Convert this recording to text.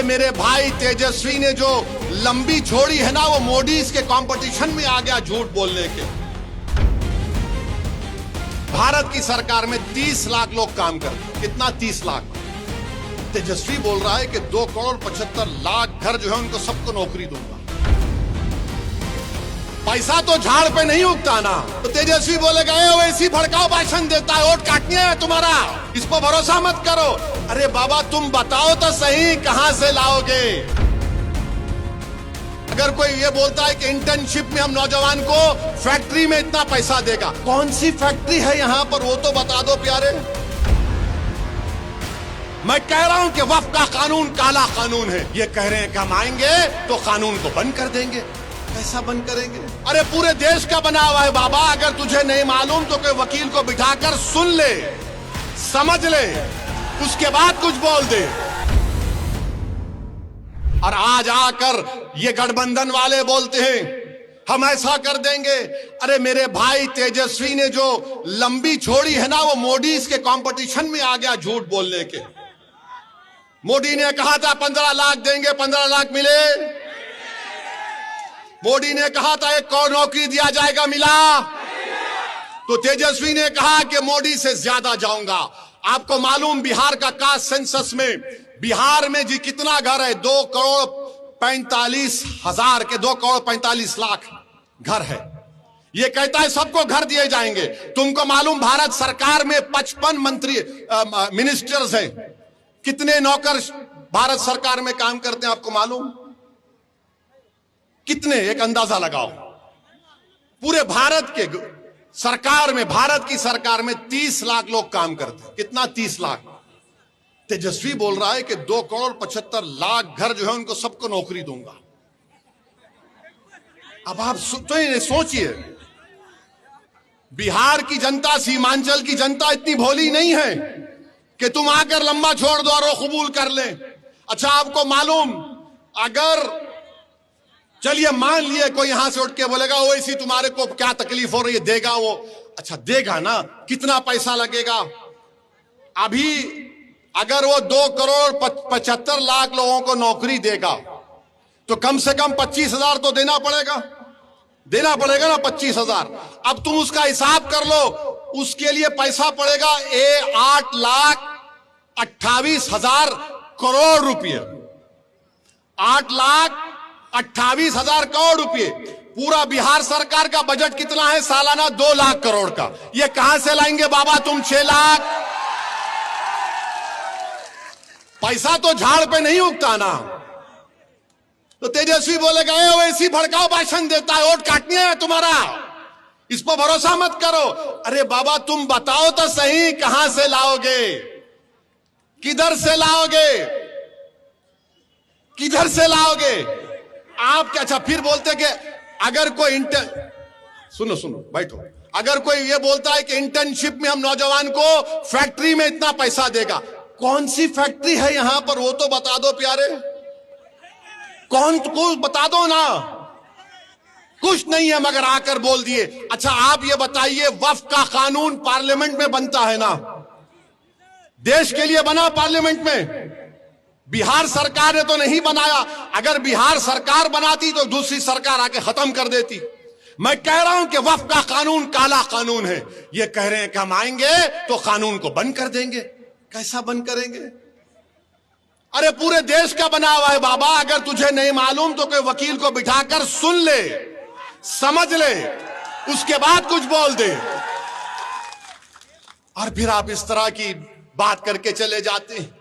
मेरे भाई तेजस्वी ने जो लंबी छोड़ी है ना, वो मोदी के कंपटीशन में आ गया झूठ बोलने के। भारत की सरकार में 30 लाख लोग काम करते हैं। कितना? 30 लाख। तेजस्वी बोल रहा है कि 2,75,00,000 घर जो है उनको सबको नौकरी दूंगा। पैसा तो झाड़ पे नहीं उगता ना। तो तेजस्वी बोलेगा वैसी भड़काओ भाषण देता है, वोट काटने है तुम्हारा, इस पर भरोसा मत करो। अरे बाबा तुम बताओ तो सही, कहां से लाओगे? अगर कोई ये बोलता है कि इंटर्नशिप में हम नौजवान को फैक्ट्री में इतना पैसा देगा, कौन सी फैक्ट्री है यहां पर, वो तो बता दो प्यारे। मैं कह रहा हूं कि वक्फ का कानून काला कानून है। ये कह रहे हैं कि हम आएंगे तो कानून को बंद कर देंगे। कैसा बंद करेंगे? अरे पूरे देश का बना हुआ है बाबा। अगर तुझे नहीं मालूम तो कोई वकील को बिठाकर सुन ले, समझ ले, उसके बाद कुछ बोल दे। और आज आकर ये गठबंधन वाले बोलते हैं हम ऐसा कर देंगे। अरे मेरे भाई तेजस्वी ने जो लंबी छोड़ी है ना, वो मोदी के कंपटीशन में आ गया झूठ बोलने के। मोदी ने कहा था 15 लाख देंगे, 15 लाख मिले। मोदी ने कहा था 1 करोड़ नौकरी दिया जाएगा, मिला। तो तेजस्वी ने कहा कि मोदी से ज्यादा जाऊंगा। आपको मालूम बिहार का कास्ट सेंसस में बिहार में जी कितना घर है? 2,45,000 के 2,45,00,000 घर है। ये कहता है सबको घर दिए जाएंगे। तुमको मालूम भारत सरकार में 55 मंत्री मिनिस्टर्स हैं। कितने नौकर भारत सरकार में काम करते हैं आपको मालूम? कितने? एक अंदाजा लगाओ। पूरे भारत के सरकार में, भारत की सरकार में 30 लाख लोग काम करते हैं। कितना? 30 लाख। तेजस्वी बोल रहा है कि 2,75,00,000 घर जो है उनको सबको नौकरी दूंगा। अब आप तो सोचिए, बिहार की जनता, सीमांचल की जनता इतनी भोली नहीं है कि तुम आकर लंबा छोड़ दो और वो कबूल कर ले। अच्छा आपको मालूम, अगर चलिए मान लिए कोई यहां से उठ के बोलेगा वो इसी तुम्हारे को क्या तकलीफ हो रही है, देगा वो। अच्छा देगा ना, कितना पैसा लगेगा? अभी अगर वो 2,75,00,000 लोगों को नौकरी देगा तो कम से कम 25,000 तो देना पड़ेगा ना 25,000। अब तुम उसका हिसाब कर लो, उसके लिए पैसा पड़ेगा 8,28,000 करोड़ रुपये। 8,28,000 करोड़ रुपये। पूरा बिहार सरकार का बजट कितना है सालाना? 2 लाख करोड़ का। ये कहां से लाएंगे बाबा तुम 6 लाख? पैसा तो झाड़ पे नहीं उगता ना। तो तेजस्वी बोलेगा वैसी भड़काओ भाषण देता है, वोट काटने है तुम्हारा, इस पर भरोसा मत करो। अरे बाबा तुम बताओ तो सही, कहां से लाओगे? किधर से लाओगे? किधर से लाओगे आप? क्या? अच्छा फिर बोलते कि अगर कोई सुनो बैठो। अगर कोई ये बोलता है कि इंटर्नशिप में हम नौजवान को फैक्ट्री में इतना पैसा देगा, कौन सी फैक्ट्री है यहां पर, वो तो बता दो प्यारे। कौन को बता दो ना। कुछ नहीं है मगर आकर बोल दिए। अच्छा आप ये बताइए, वक्फ का कानून पार्लियामेंट में बनता है ना, देश के लिए बना पार्लियामेंट में। बिहार सरकार ने तो नहीं बनाया। अगर बिहार सरकार बनाती तो दूसरी सरकार आके खत्म कर देती। मैं कह रहा हूं कि वक्फ का कानून काला कानून है। ये कह रहे हैं कि हम आएंगे तो कानून को बंद कर देंगे। कैसा बंद करेंगे? अरे पूरे देश का बना हुआ है बाबा। अगर तुझे नहीं मालूम तो कोई वकील को बिठाकर सुन ले, समझ ले, उसके बाद कुछ बोल दे। और फिर आप इस तरह की बात करके चले जाते हैं।